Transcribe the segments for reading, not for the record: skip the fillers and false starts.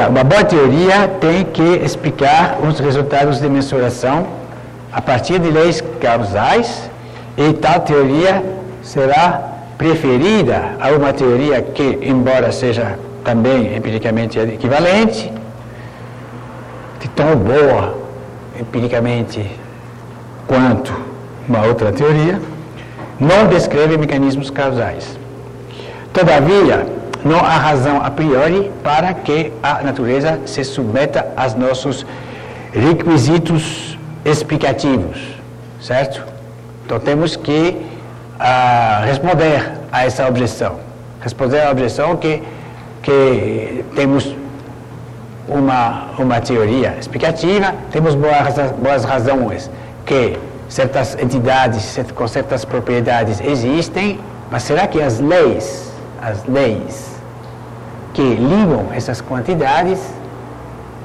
uma boa teoria tem que explicar os resultados de mensuração a partir de leis causais, e tal teoria será preferida a uma teoria que, embora seja também empiricamente equivalente, de tão boa empiricamente quanto uma outra teoria, não descreve mecanismos causais. Todavia, não há razão a priori para que a natureza se submeta aos nossos requisitos explicativos, certo? Então temos que responder a essa objeção. Responder à objeção que temos uma teoria explicativa, temos boas razões que certas entidades com certas propriedades existem, mas será que as leis que ligam essas quantidades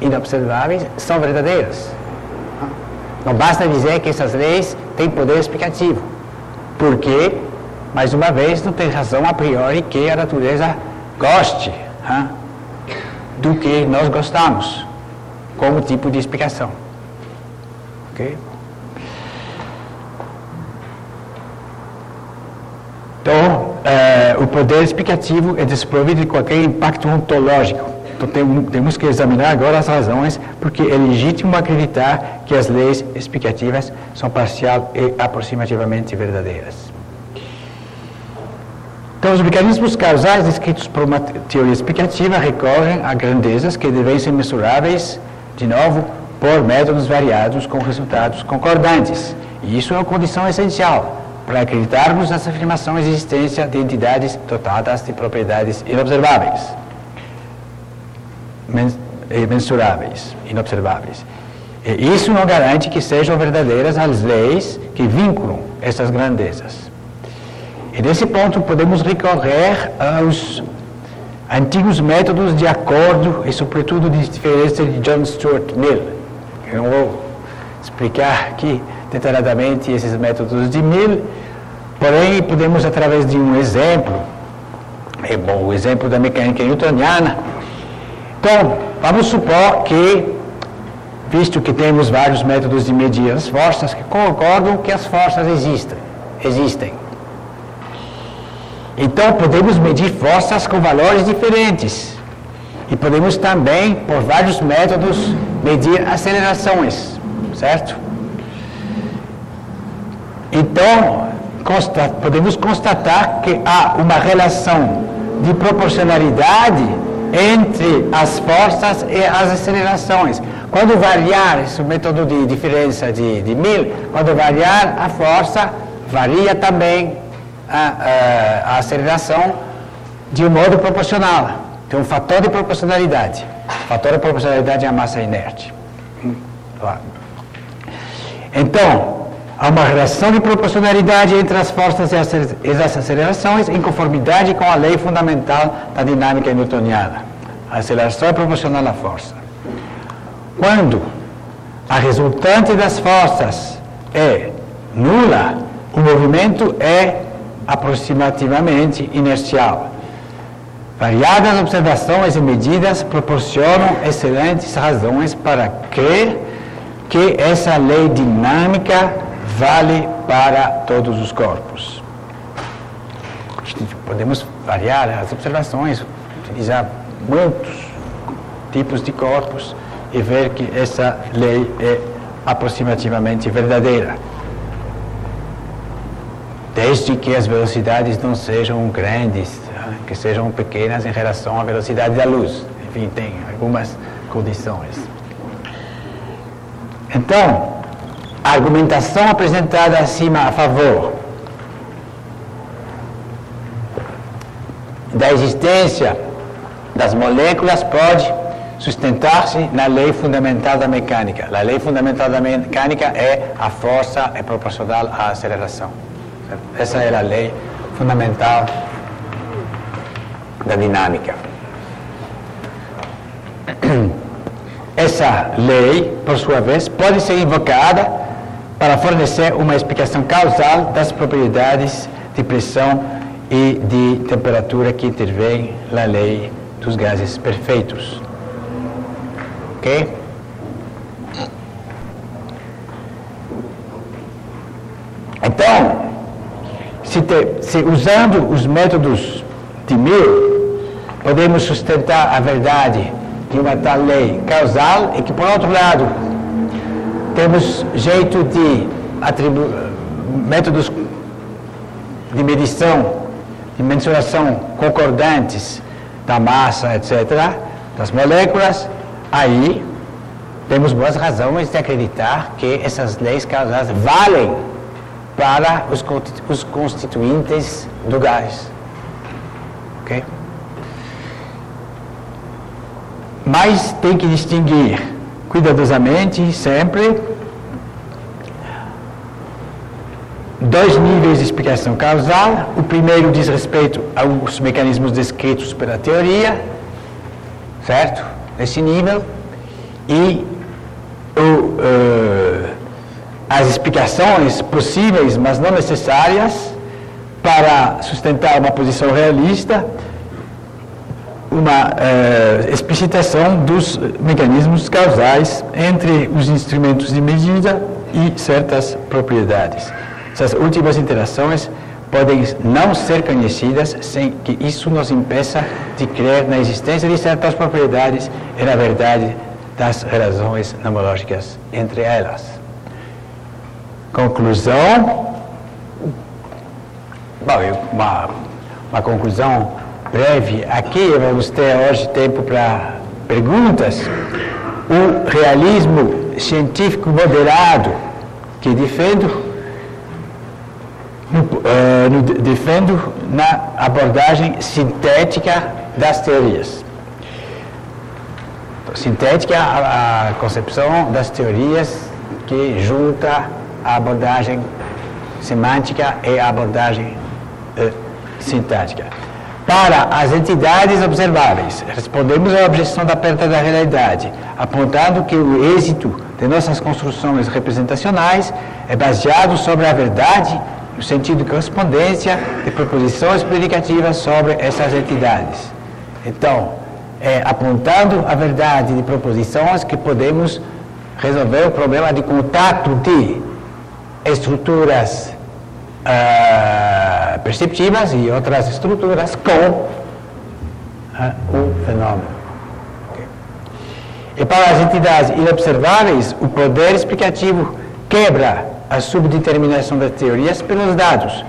inobserváveis são verdadeiras? Não basta dizer que essas leis têm poder explicativo, porque, mais uma vez, não tem razão a priori que a natureza goste do que nós gostamos como tipo de explicação. Ok? Então, o poder explicativo é desprovido de qualquer impacto ontológico. Então, temos que examinar agora as razões, porque é legítimo acreditar que as leis explicativas são parcial e aproximativamente verdadeiras. Então, os mecanismos causais descritos por uma teoria explicativa recorrem a grandezas que devem ser mensuráveis, de novo, por métodos variados com resultados concordantes. E isso é uma condição essencial para acreditarmos nessa afirmação da existência de entidades dotadas de propriedades inobserváveis, inobserváveis. E isso não garante que sejam verdadeiras as leis que vinculam essas grandezas. E nesse ponto podemos recorrer aos antigos métodos de acordo e, sobretudo, de diferença de John Stuart Mill. Eu não vou explicar aqui detalhadamente esses métodos de Mill, porém podemos, através de um exemplo, o exemplo da mecânica newtoniana. Então, vamos supor que, visto que temos vários métodos de medir as forças, que concordam que as forças existem. Então, podemos medir forças com valores diferentes. E podemos também, por vários métodos, medir acelerações, certo? Então, podemos constatar que há uma relação de proporcionalidade entre as forças e as acelerações. Quando variar, esse método de diferença de Mill, quando variar a força, varia também a aceleração de um modo proporcional. Tem um fator de proporcionalidade. O fator de proporcionalidade é a massa inerte. Então, há uma relação de proporcionalidade entre as forças e as acelerações em conformidade com a lei fundamental da dinâmica newtoniana. A aceleração é proporcional à força. Quando a resultante das forças é nula, o movimento é aproximativamente inercial. Variadas observações e medidas proporcionam excelentes razões para crer que essa lei dinâmica vale para todos os corpos. Podemos variar as observações, utilizar muitos tipos de corpos e ver que essa lei é aproximativamente verdadeira, desde que as velocidades não sejam grandes, que sejam pequenas em relação à velocidade da luz. Enfim, tem algumas condições. Então, a argumentação apresentada acima a favor da existência das moléculas pode sustentar-se na lei fundamental da mecânica. A lei fundamental da mecânica é a força é proporcional à aceleração. Essa é a lei fundamental da dinâmica. Essa lei, por sua vez, pode ser invocada para fornecer uma explicação causal das propriedades de pressão e de temperatura que intervêm na lei dos gases perfeitos. Ok? Então, se usando os métodos de Mill, podemos sustentar a verdade de uma tal lei causal e que, por outro lado, temos jeito de métodos de medição, de mensuração concordantes da massa, etc., das moléculas, aí temos boas razões de acreditar que essas leis causais valem para os constituintes do gás. Ok? Mas tem que distinguir cuidadosamente, sempre, dois níveis de explicação causal. O primeiro diz respeito aos mecanismos descritos pela teoria, certo? Esse nível. E as explicações possíveis, mas não necessárias, para sustentar uma posição realista, uma explicitação dos mecanismos causais entre os instrumentos de medida e certas propriedades. Essas últimas interações podem não ser conhecidas sem que isso nos impeça de crer na existência de certas propriedades e na verdade das relações nomológicas entre elas. Conclusão. Bom, uma conclusão breve aqui. Vamos ter hoje tempo para perguntas. O realismo científico moderado que defendo na abordagem sintética das teorias. Sintética, a concepção das teorias que junta a abordagem semântica e a abordagem sintática. Para as entidades observáveis, respondemos à objeção da perda da realidade, apontando que o êxito de nossas construções representacionais é baseado sobre a verdade, no sentido de correspondência de proposições predicativas sobre essas entidades. Então, apontando a verdade de proposições que podemos resolver o problema de contato de estruturas perceptivas e outras estruturas com o fenômeno. Okay. E para as entidades inobserváveis, o poder explicativo quebra a subdeterminação das teorias pelos dados,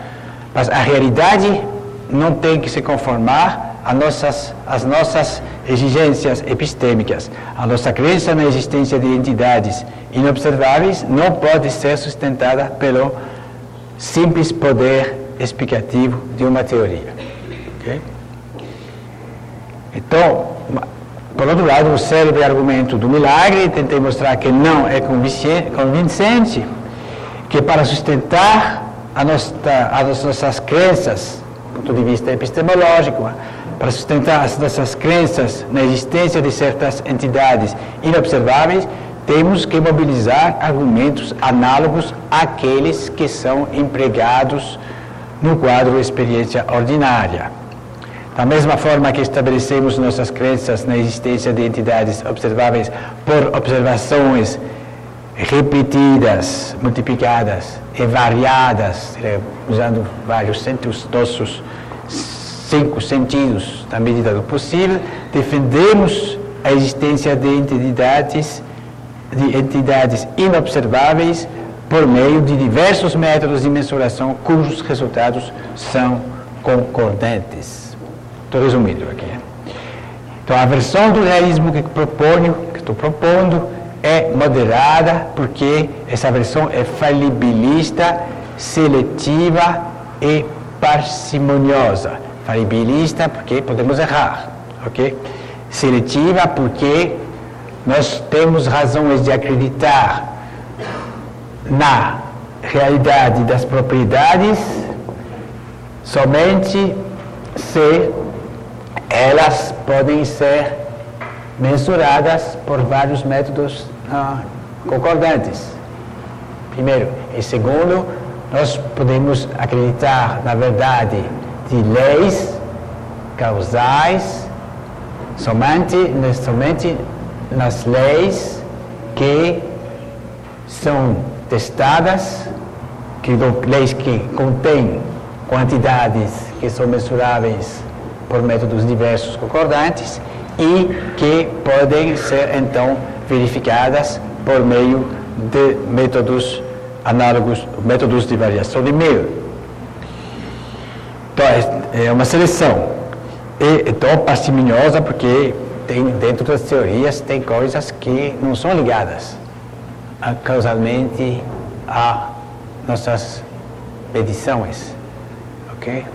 mas a realidade não tem que se conformar às nossas exigências epistêmicas. A nossa crença na existência de entidades inobserváveis não pode ser sustentada pelo simples poder explicativo de uma teoria. Okay? Então, por outro lado, o célebre argumento do milagre, tentei mostrar que não é convincente, que para sustentar as nossas crenças, do ponto de vista epistemológico, para sustentar as nossas crenças na existência de certas entidades inobserváveis, temos que mobilizar argumentos análogos àqueles que são empregados no quadro de experiência ordinária. Da mesma forma que estabelecemos nossas crenças na existência de entidades observáveis por observações repetidas, multiplicadas e variadas, usando vários nossos 5 sentidos na medida do possível, defendemos a existência de entidades inobserváveis por meio de diversos métodos de mensuração cujos resultados são concordantes. Estou resumindo aqui. Então, a versão do realismo que estou propondo é moderada, porque essa versão é falibilista, seletiva e parcimoniosa. Falibilista porque podemos errar, ok? Seletiva porque nós temos razões de acreditar na realidade das propriedades somente se elas podem ser mensuradas por vários métodos concordantes. Primeiro. E segundo, nós podemos acreditar na verdade de leis causais somente nas leis que são testadas, leis que contêm quantidades que são mensuráveis por métodos diversos concordantes e que podem ser, então, verificadas por meio de métodos análogos, métodos de variação de Miller. Então, é uma seleção. E tão parcimoniosa porque dentro das teorias tem coisas que não são ligadas causalmente a nossas medições. Ok?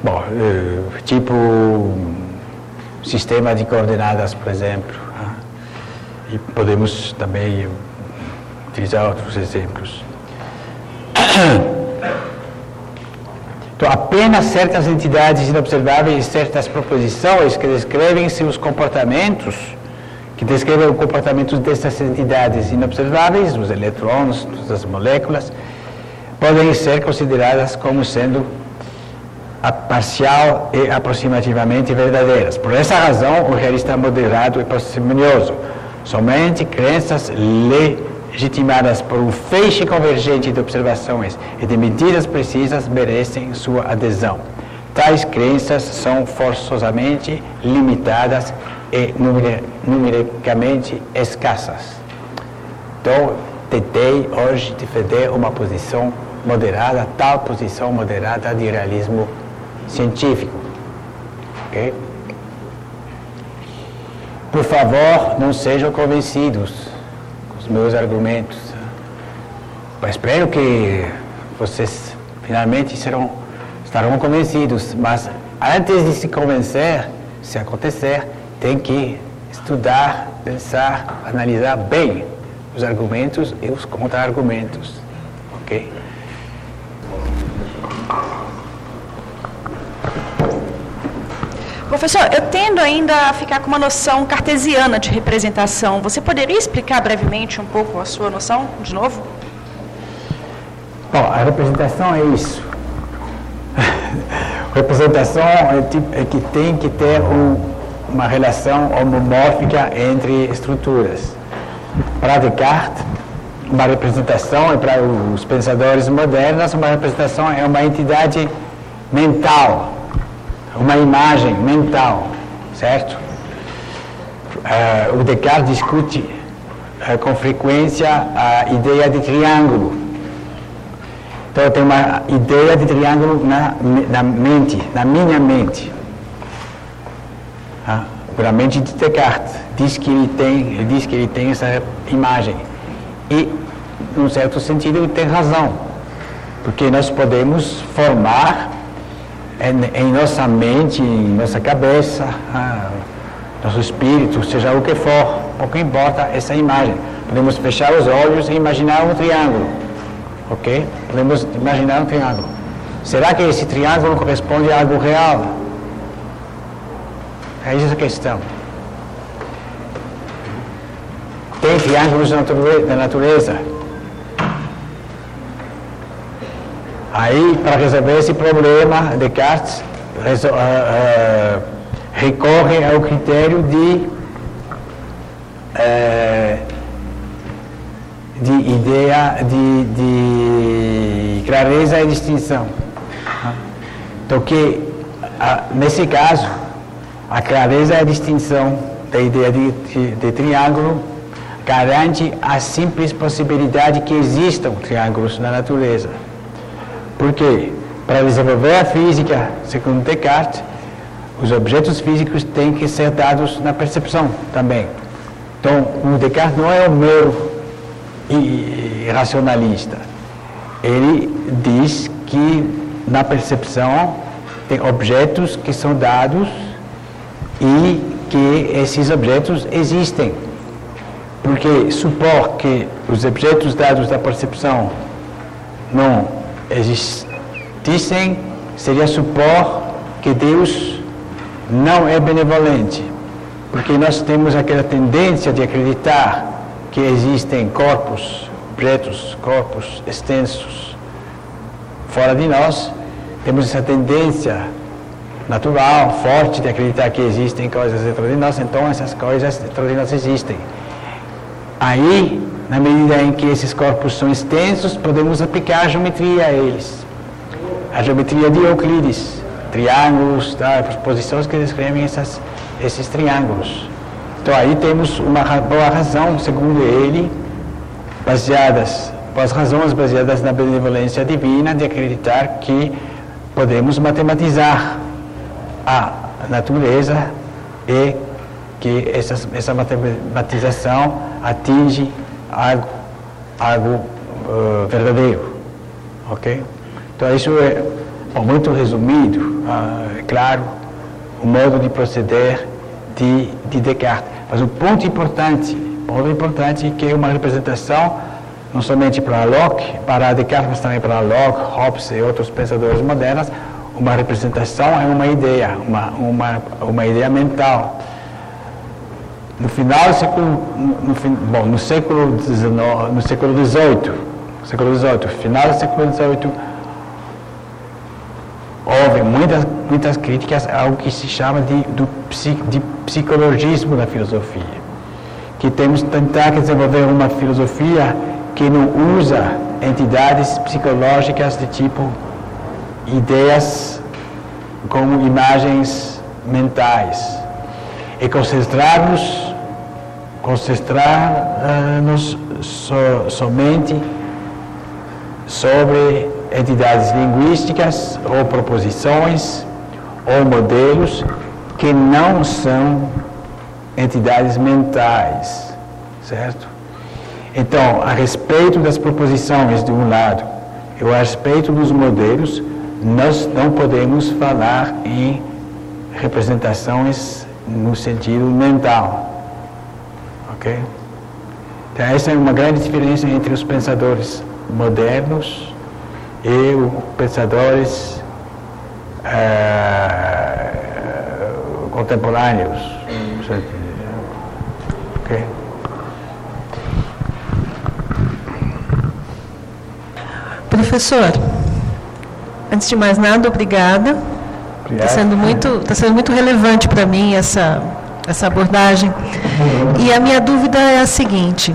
Bom, tipo sistema de coordenadas, por exemplo. E podemos também utilizar outros exemplos. Então, apenas certas entidades inobserváveis e certas proposições que descrevem seus comportamentos, que descrevem o comportamento dessas entidades inobserváveis, os elétrons, as moléculas, podem ser consideradas como sendo parcial e aproximativamente verdadeiras. Por essa razão, o realista moderado e parcimonioso. Somente crenças legitimadas por um feixe convergente de observações e de medidas precisas merecem sua adesão. Tais crenças são forçosamente limitadas e numericamente escassas. Então, tentei hoje defender uma posição moderada, tal posição moderada de realismo científico. Ok? Por favor, não sejam convencidos com os meus argumentos. Eu espero que vocês finalmente estarão convencidos, mas antes de se convencer, se acontecer, tem que estudar, pensar, analisar bem os argumentos e os contra-argumentos. Ok? Professor, eu tendo ainda a ficar com uma noção cartesiana de representação. Você poderia explicar brevemente um pouco a sua noção, de novo? Bom, a representação é isso. Representação é que tem que ter uma relação homomórfica entre estruturas. Para Descartes, uma representação, e para os pensadores modernos, uma representação é uma entidade mental, uma imagem mental, certo? O Descartes discute com frequência a ideia de triângulo. Então, tem uma ideia de triângulo na mente, na minha mente. Na mente de Descartes. Ele diz que ele tem essa imagem. E, num certo sentido, ele tem razão. Porque nós podemos formar em nossa mente, em nossa cabeça, nosso espírito, seja o que for, pouco importa essa imagem. Podemos fechar os olhos e imaginar um triângulo, ok? Podemos imaginar um triângulo. Será que esse triângulo corresponde a algo real? É essa a questão. Tem triângulos na natureza. Aí, para resolver esse problema, Descartes recorre ao critério de ideia de clareza e distinção. Então, nesse caso, a clareza e a distinção da ideia de triângulo garante a simples possibilidade que existam triângulos na natureza. Porque, para desenvolver a física, segundo Descartes, os objetos físicos têm que ser dados na percepção também. Então, o Descartes não é um mero racionalista. Ele diz que na percepção tem objetos que são dados e que esses objetos existem. Porque supor que os objetos dados da percepção não existissem, seria supor que Deus não é benevolente, porque nós temos aquela tendência de acreditar que existem corpos, objetos, corpos extensos fora de nós, temos essa tendência natural, forte, de acreditar que existem coisas dentro de nós, então essas coisas dentro de nós existem. Aí, na medida em que esses corpos são extensos, podemos aplicar a geometria a eles. A geometria de Euclides, triângulos, posições que descrevem esses triângulos. Então aí temos uma boa razão, segundo ele, boas razões baseadas na benevolência divina, de acreditar que podemos matematizar a natureza e que essa matematização atinge algo verdadeiro. Ok? Então isso é muito resumido, é claro, o modo de proceder de Descartes. Mas o ponto importante é que é uma representação, não somente para Locke, para Descartes, mas também para Locke, Hobbes e outros pensadores modernos, uma representação é uma ideia, uma ideia mental. No final do século, no século XVIII, final do século XVIII, houve muitas críticas a algo que se chama de psicologismo na filosofia, que temos que tentar desenvolver uma filosofia que não usa entidades psicológicas de tipo ideias como imagens mentais, e concentrar-nos somente sobre entidades linguísticas ou proposições ou modelos que não são entidades mentais, certo? Então, a respeito das proposições de um lado e a respeito dos modelos, nós não podemos falar em representações no sentido mental, ok? Então, essa é uma grande diferença entre os pensadores modernos e os pensadores contemporâneos. Ok? Professor, antes de mais nada, obrigada. Está sendo muito relevante para mim essa abordagem. E a minha dúvida é a seguinte: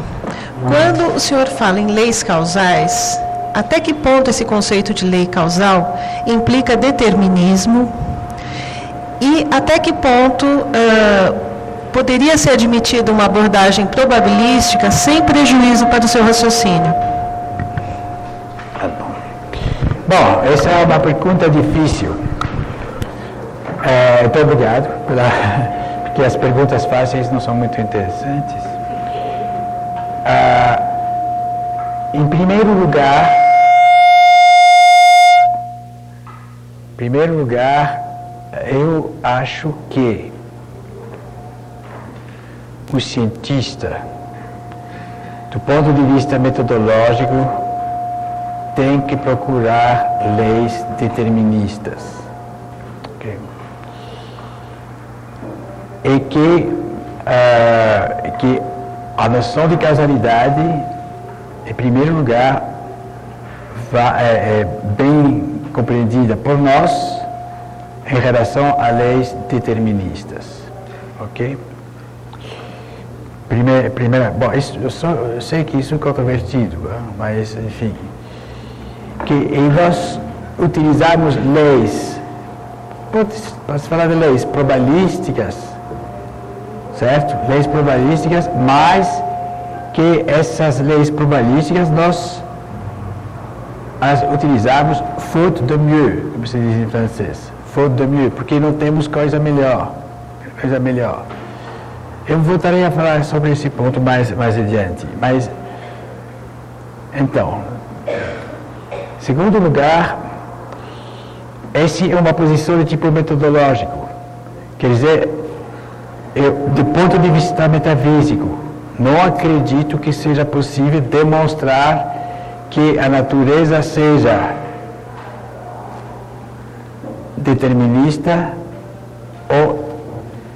quando o senhor fala em leis causais, até que ponto esse conceito de lei causal implica determinismo e até que ponto poderia ser admitida uma abordagem probabilística sem prejuízo para o seu raciocínio? Bom, essa é uma pergunta difícil. Muito obrigado, porque as perguntas fáceis não são muito interessantes. Em primeiro lugar, eu acho que o cientista, do ponto de vista metodológico, tem que procurar leis deterministas. Okay? E que a noção de causalidade, em primeiro lugar, é bem compreendida por nós em relação a leis deterministas. Ok? Bom, eu sei que isso é controvertido, mas, enfim, que nós utilizarmos leis, pode falar de leis probabilísticas, certo? Leis probabilísticas, mas que essas leis probabilísticas nós as utilizamos faute de mieux, como se diz em francês, faute de mieux, porque não temos coisa melhor. Eu voltarei a falar sobre esse ponto mais adiante, mas então, segundo lugar, essa é uma posição de tipo metodológico, quer dizer, do ponto de vista metafísico, não acredito que seja possível demonstrar que a natureza seja determinista ou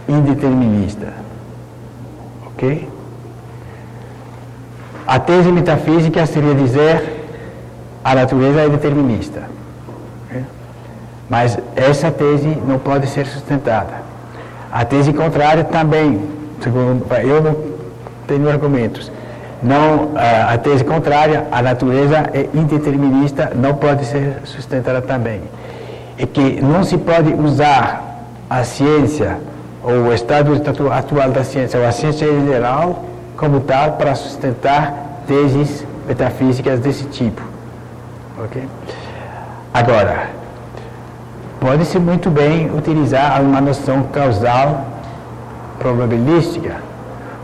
indeterminista. Ok? A tese metafísica seria dizer a natureza é determinista. Okay? Mas essa tese não pode ser sustentada. A tese contrária também, segundo, eu não tenho argumentos. Não, a tese contrária, a natureza é indeterminista, não pode ser sustentada também. E que não se pode usar a ciência, ou o estado atual da ciência, ou a ciência em geral, como tal, para sustentar teses metafísicas desse tipo. Okay? Agora, pode-se muito bem utilizar uma noção causal probabilística,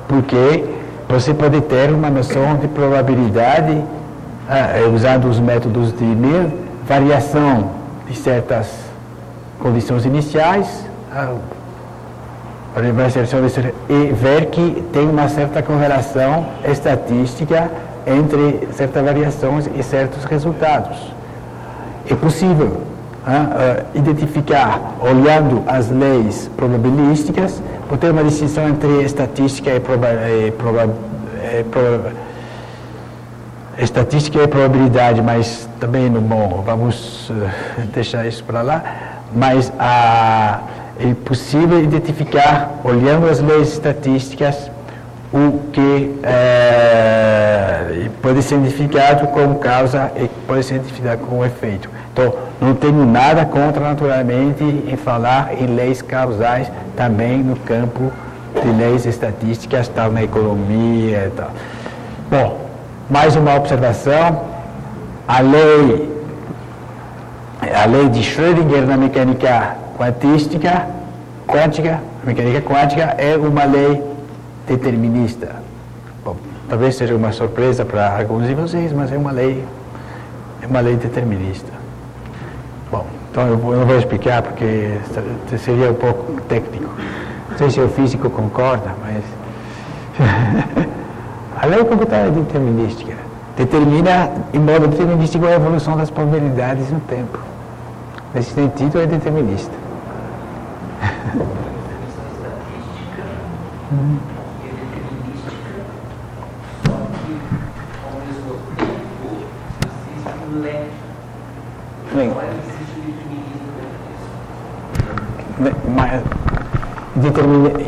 porque você pode ter uma noção de probabilidade, usando os métodos de Miller, variação de certas condições iniciais, e ver que tem uma certa correlação estatística entre certas variações e certos resultados. É possível identificar, olhando as leis probabilísticas, por ter uma distinção entre estatística e probabilidade, mas também não bom, vamos deixar isso para lá, mas é possível identificar, olhando as leis estatísticas, o que pode ser identificado como causa e pode ser identificado como efeito. Então, não tenho nada contra, naturalmente, em falar em leis causais também no campo de leis estatísticas, tal na economia e tal. Bom, mais uma observação. A lei de Schrödinger na mecânica quântica, mecânica quântica, é uma lei determinista. Bom, talvez seja uma surpresa para alguns de vocês, mas é uma lei determinista. Bom, então eu não vou explicar porque seria um pouco técnico. Não sei se o físico concorda, mas a lei computável é determinística. Determina em modo determinístico a evolução das probabilidades no tempo. Nesse sentido, é determinista.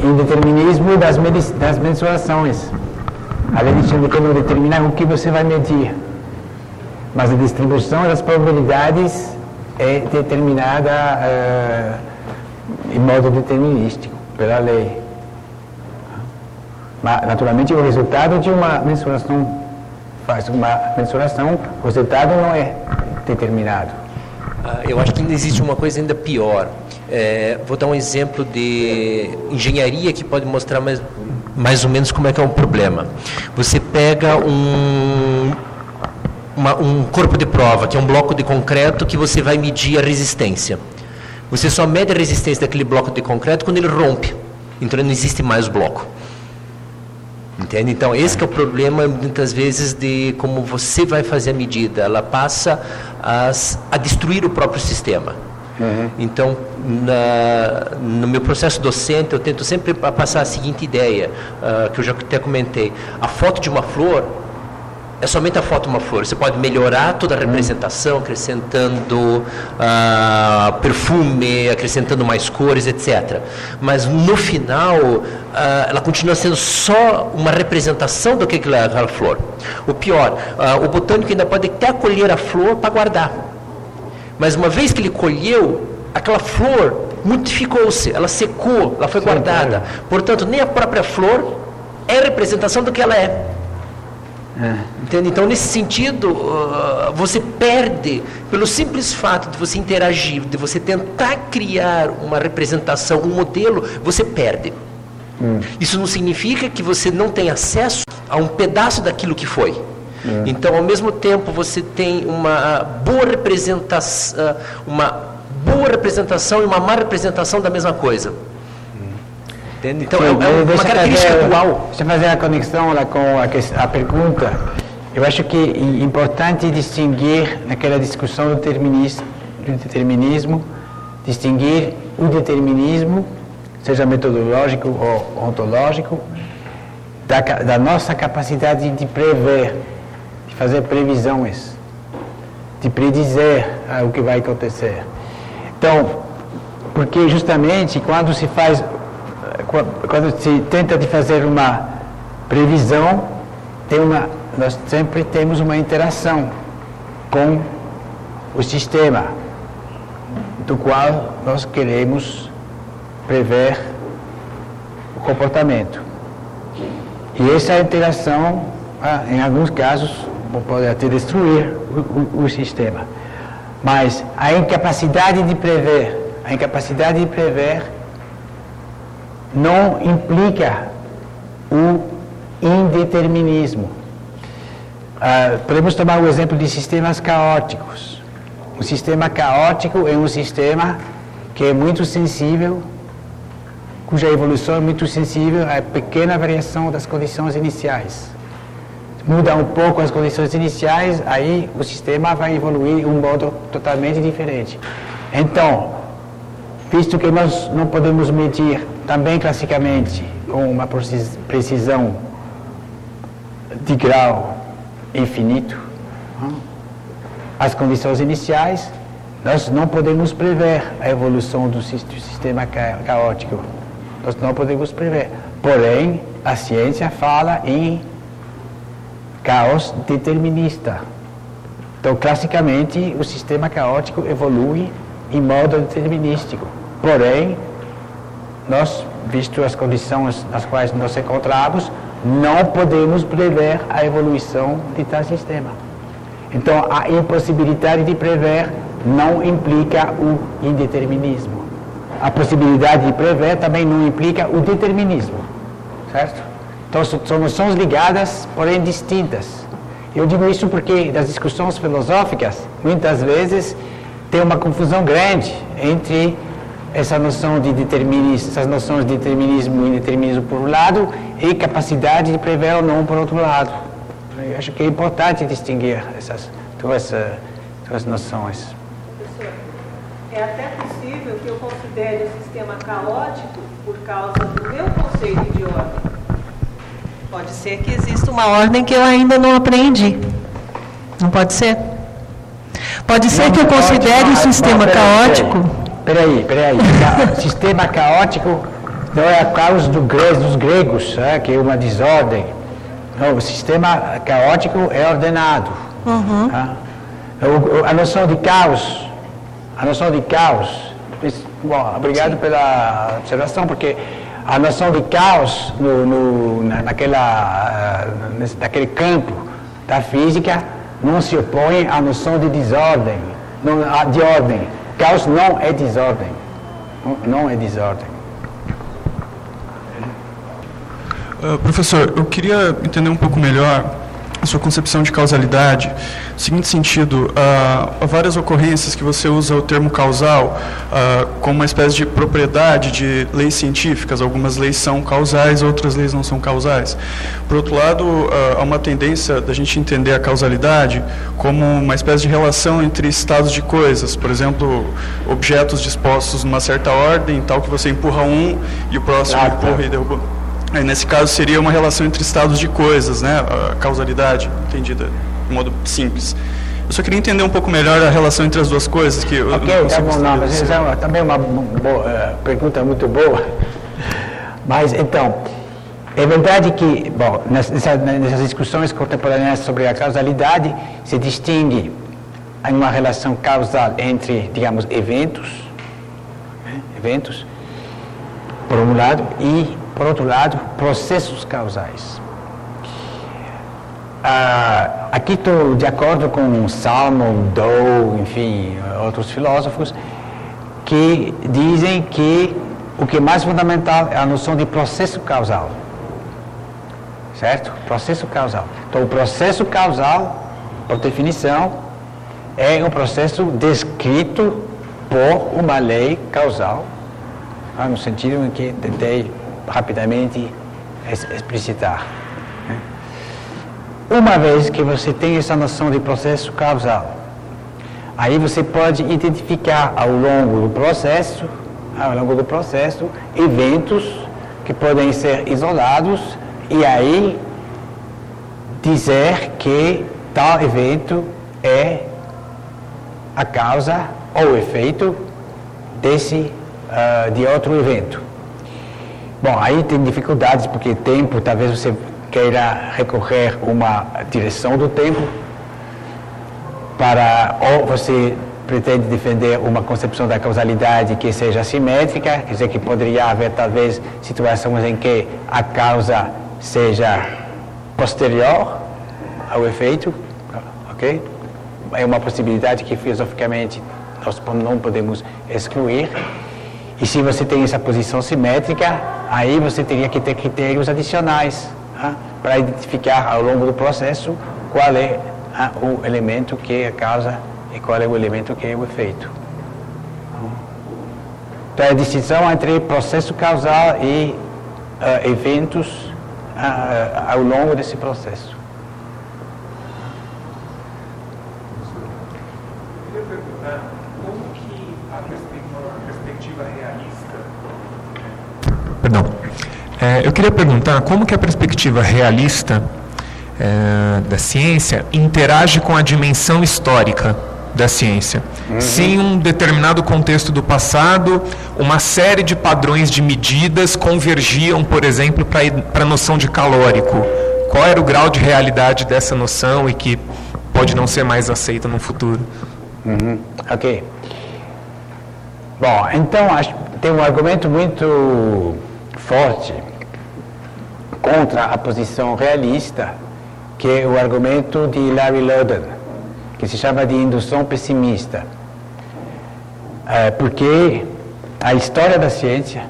Indeterminismo das mensurações. A lei de Schrödinger não determina o que você vai medir, mas a distribuição das probabilidades é determinada em modo determinístico pela lei. Mas, naturalmente, o resultado de uma mensuração faz uma mensuração, o resultado não é determinado. Eu acho que ainda existe uma coisa ainda pior. Vou dar um exemplo de engenharia que pode mostrar mais ou menos como é que é um problema. Você pega um corpo de prova, que é um bloco de concreto que você vai medir a resistência. Você só mede a resistência daquele bloco de concreto quando ele rompe. Então não existe mais o bloco. Entende? Então esse que é o problema muitas vezes de como você vai fazer a medida. Ela passa a destruir o próprio sistema. Então, no meu processo docente, eu tento sempre passar a seguinte ideia, que eu já até comentei. A foto de uma flor é somente a foto de uma flor. Você pode melhorar toda a representação, acrescentando perfume, acrescentando mais cores, etc. Mas, no final, ela continua sendo só uma representação do que é aquela flor. O pior, o botânico ainda pode até colher a flor para guardar. Mas uma vez que ele colheu, aquela flor modificou-se, ela secou, ela foi guardada. Portanto, nem a própria flor é representação do que ela é. Entende? Então, nesse sentido, você perde, pelo simples fato de você interagir, de você tentar criar uma representação, um modelo, você perde. Isso não significa que você não tem acesso a um pedaço daquilo que foi. Então, ao mesmo tempo, você tem uma boa representação e uma má representação da mesma coisa. Entende? Então, é uma característica atual. Deixa eu fazer a conexão lá com a pergunta. Eu acho que é importante distinguir, naquela discussão do determinismo, distinguir o determinismo, seja metodológico ou ontológico, da nossa capacidade de prever, de fazer previsões, de predizer o que vai acontecer. Então, porque justamente quando se tenta de fazer uma previsão, nós sempre temos uma interação com o sistema do qual nós queremos prever o comportamento. E essa interação, em alguns casos, pode até destruir o sistema. Mas a incapacidade de prever não implica o indeterminismo. Podemos tomar o exemplo de sistemas caóticos. Um sistema caótico é um sistema que é muito sensível, cuja evolução é muito sensível à pequena variação das condições iniciais. Muda um pouco as condições iniciais, aí o sistema vai evoluir de um modo totalmente diferente. Então, visto que nós não podemos medir também classicamente com uma precisão de grau infinito as condições iniciais, nós não podemos prever a evolução do sistema caótico. Nós não podemos prever. Porém, a ciência fala em caos determinista. Então, classicamente, o sistema caótico evolui em modo determinístico. Porém, nós, visto as condições nas quais nos encontramos, não podemos prever a evolução de tal sistema. Então, a impossibilidade de prever não implica o indeterminismo. A possibilidade de prever também não implica o determinismo, certo? Então, são noções ligadas, porém distintas. Eu digo isso porque nas discussões filosóficas, muitas vezes, tem uma confusão grande entre essa noção de determinismo, essas noções de determinismo e indeterminismo por um lado, e capacidade de prever ou não por outro lado. Eu acho que é importante distinguir essas duas noções. Professor, é até possível que eu considere o sistema caótico por causa do meu conceito de ordem. Pode ser que exista uma ordem que eu ainda não aprendi. Não pode ser? Pode ser que eu considere o sistema caótico... Peraí. Sistema caótico não é a causa dos gregos, que é uma desordem. Não, o sistema caótico é ordenado. Uhum. A noção de caos, bom, obrigado pela observação, porque a noção de caos naquele campo da física não se opõe à noção de desordem, de ordem. Caos não é desordem. Não é desordem. Professor, eu queria entender um pouco melhor a sua concepção de causalidade. No seguinte sentido, há várias ocorrências que você usa o termo causal como uma espécie de propriedade de leis científicas. Algumas leis são causais, outras leis não são causais. Por outro lado, há uma tendência da gente entender a causalidade como uma espécie de relação entre estados de coisas. Por exemplo, objetos dispostos numa certa ordem, tal que você empurra um e o próximo empurra e derruba. Aí, nesse caso, seria uma relação entre estados de coisas, né? A causalidade, entendida de modo simples. Eu só queria entender um pouco melhor a relação entre as duas coisas. Que ok, tá bom, não, mas essa é também uma pergunta muito boa. Mas, então, é verdade que, bom, nessas discussões contemporâneas sobre a causalidade, se distingue uma relação causal entre, digamos, eventos, por um lado, e, por outro lado, processos causais. Aqui estou de acordo com Salmon, Doe, enfim, outros filósofos, que dizem que o que é mais fundamental é a noção de processo causal. Certo? Processo causal. Então, o processo causal, por definição, é um processo descrito por uma lei causal, no sentido em que tentei rapidamente explicitar. Uma vez que você tem essa noção de processo causal, aí você pode identificar ao longo do processo, eventos que podem ser isolados e aí dizer que tal evento é a causa ou o efeito de outro evento. Bom, aí tem dificuldades, porque tempo, talvez você queira recorrer a uma direção do tempo, ou você pretende defender uma concepção da causalidade que seja simétrica, quer dizer que poderia haver talvez situações em que a causa seja posterior ao efeito, ok? É uma possibilidade que filosoficamente nós não podemos excluir. E se você tem essa posição simétrica, aí você teria que ter critérios adicionais para identificar ao longo do processo qual é o elemento que é a causa e qual é o elemento que é o efeito. Então, a distinção entre processo causal e eventos ao longo desse processo. Eu queria perguntar como que a perspectiva realista... Perdão. Eu queria perguntar como que a perspectiva realista da ciência interage com a dimensão histórica da ciência. Se em um determinado contexto do passado, uma série de padrões de medidas convergiam, por exemplo, para a noção de calórico. Qual era o grau de realidade dessa noção e que pode não ser mais aceita no futuro? Ok. Bom, então tem um argumento muito forte contra a posição realista, que é o argumento de Larry Loden, que se chama de indução pessimista. Porque a história da ciência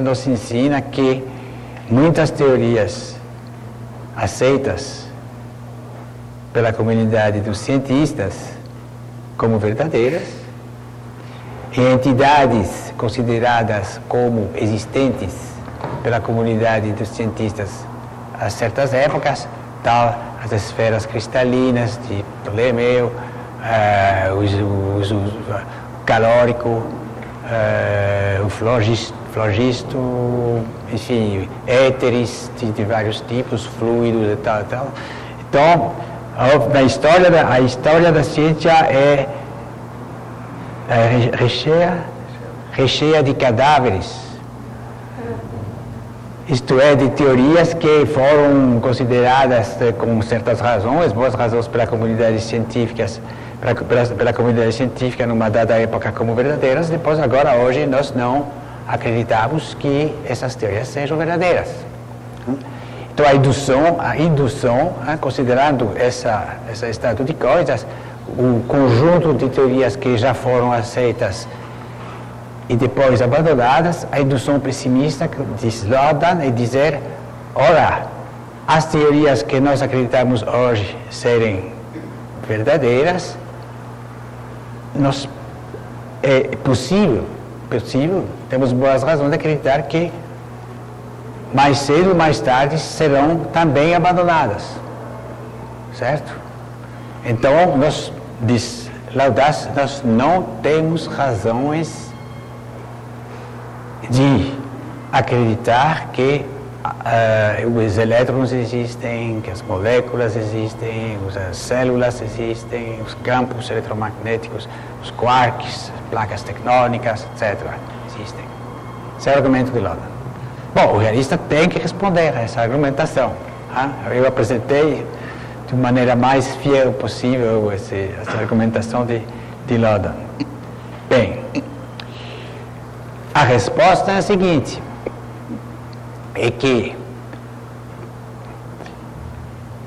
nos ensina que muitas teorias aceitas pela comunidade dos cientistas como verdadeiras, e entidades consideradas como existentes pela comunidade dos cientistas a certas épocas, tal as esferas cristalinas de Ptolomeu, o calórico, o flogisto, enfim, éteres de vários tipos, fluidos e tal, tal. Então, a história da ciência é recheia de cadáveres, isto é, de teorias que foram consideradas com certas razões, boas razões pela comunidade científica, pela comunidade científica numa dada época como verdadeiras. Depois, agora, hoje, nós não acreditamos que essas teorias sejam verdadeiras. Então, a indução, considerando esse estado de coisas, o conjunto de teorias que já foram aceitas e depois abandonadas, a indução pessimista, diz Loden, é dizer, ora, as teorias que nós acreditamos hoje serem verdadeiras, é possível, temos boas razões de acreditar que mais cedo ou mais tarde serão também abandonadas, certo? Então, diz Laudace, nós não temos razões de acreditar que os elétrons existem, que as moléculas existem, as células existem, os campos eletromagnéticos, os quarks, placas tectônicas, etc. existem. Esse é o argumento de Loden. Bom, o realista tem que responder a essa argumentação. Eu apresentei de maneira mais fiel possível essa argumentação de Loden. Bem, a resposta é a seguinte, é que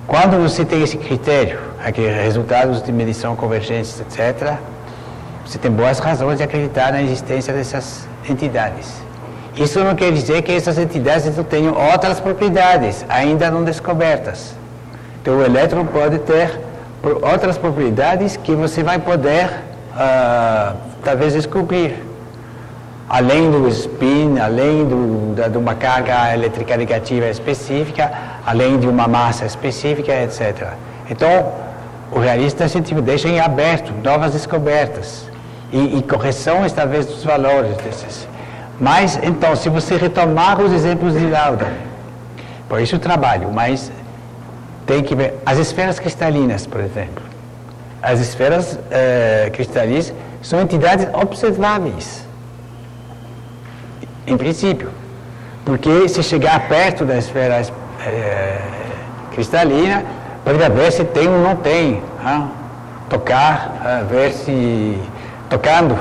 quando você tem esse critério, aqui resultados de medição convergentes, etc., você tem boas razões de acreditar na existência dessas entidades. Isso não quer dizer que essas entidades não tenham outras propriedades ainda não descobertas. Então, o elétron pode ter outras propriedades que você vai poder, talvez, descobrir. Além do spin, além de uma carga elétrica negativa específica, além de uma massa específica, etc. Então, o realista científico deixa em aberto novas descobertas e correções, talvez, dos valores desses. Mas, então, se você retomar os exemplos de Loden, por isso eu trabalho, mas tem que ver as esferas cristalinas, por exemplo. As esferas cristalinas são entidades observáveis, em princípio. Porque se chegar perto da esfera cristalina, pode ver se tem ou não tem. Tocar, ver se... Tocando,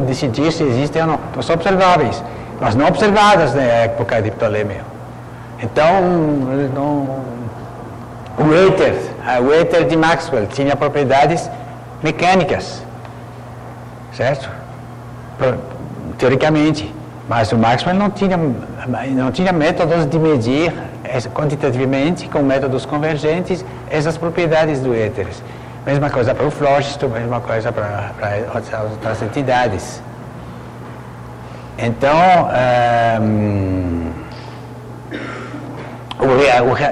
decidir se existem ou não. Então, são observáveis, mas não observadas na época de Ptolomeu. Então, o éter de Maxwell tinha propriedades mecânicas, certo? Teoricamente. Mas o Maxwell não tinha métodos de medir quantitativamente, com métodos convergentes, essas propriedades do éter. Mesma coisa para o flógisto, mesma coisa para outras entidades. Então,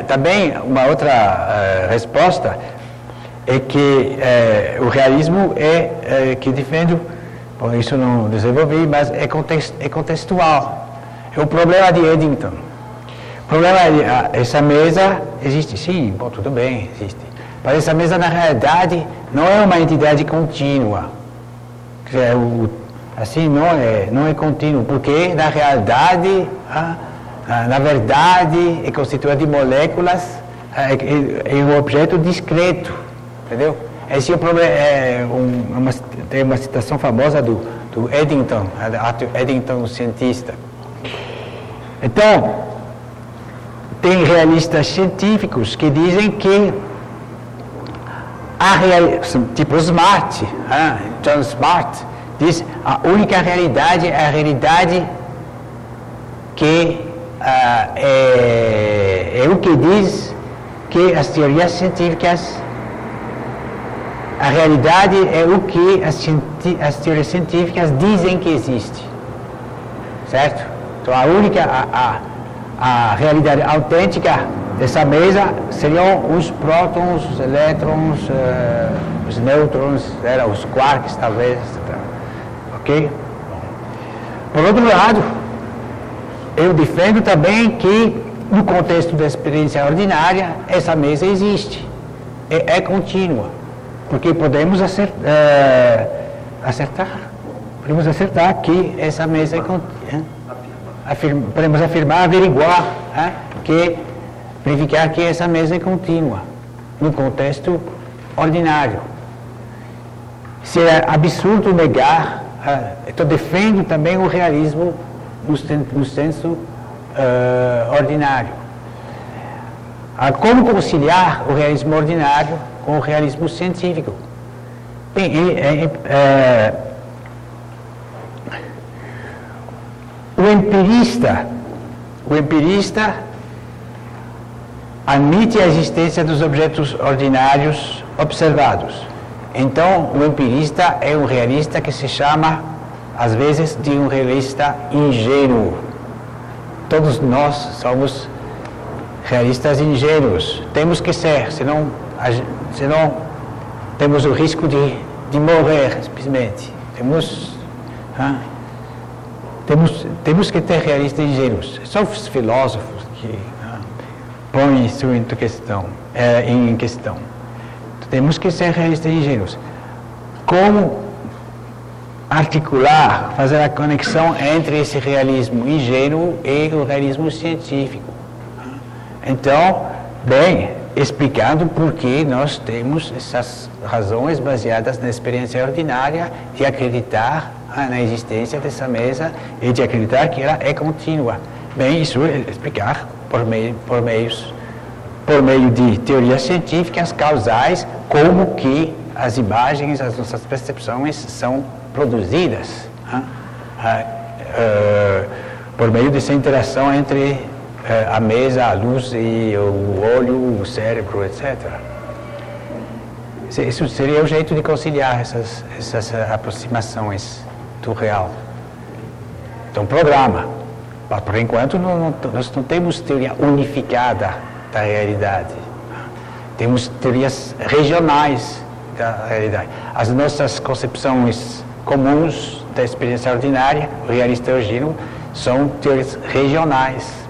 também uma outra resposta é que o realismo que defendo, bom, isso não desenvolvi, mas é contextual. É o problema de Eddington. O problema é essa mesa existe, sim, bom, tudo bem, existe. Mas essa mesa, na realidade, não é uma entidade contínua. Assim, não é contínuo, porque, na realidade, na verdade, é constituída de moléculas, é um objeto discreto, entendeu? Esse é o problema. Tem uma citação famosa do Eddington, Eddington, o cientista. Então, tem realistas científicos que dizem que tipo Smart, John Smart, diz a única realidade é a realidade que é o que diz que as teorias científicas, a realidade é o que as teorias científicas dizem que existe, certo? Então a única, a realidade autêntica dessa mesa seriam os prótons, os elétrons, os nêutrons, os quarks talvez, ok? Por outro lado, eu defendo também que no contexto da experiência ordinária essa mesa existe, é contínua, porque podemos acertar que essa mesa é contínua, podemos afirmar, averiguar, verificar que essa mesa é contínua, no contexto ordinário. Seria absurdo negar, então defendo também o realismo no senso ordinário. Como conciliar o realismo ordinário com o realismo científico? Bem, o empirista admite a existência dos objetos ordinários observados. Então, o empirista é um realista que se chama, às vezes, de um realista ingênuo. Todos nós somos realistas ingênuos. Temos que ser, senão temos o risco de morrer, simplesmente. Temos que ter realistas ingênuos. São os filósofos que põem isso em questão. Temos que ser realistas ingênuos. Como articular, fazer a conexão entre esse realismo ingênuo e o realismo científico? Então, bem, explicando por que nós temos essas razões baseadas na experiência ordinária de acreditar na existência dessa mesa e de acreditar que ela é contínua. Bem, isso é explicar por meio de teorias científicas causais como que as imagens, as nossas percepções são produzidas, por meio dessa interação entre a mesa, a luz e o olho, o cérebro, etc. Isso seria o jeito de conciliar essas aproximações do real. Então, programa. Mas, por enquanto, nós não temos teoria unificada da realidade. Temos teorias regionais da realidade. As nossas concepções comuns da experiência ordinária, o realista orgêneo, são teorias regionais.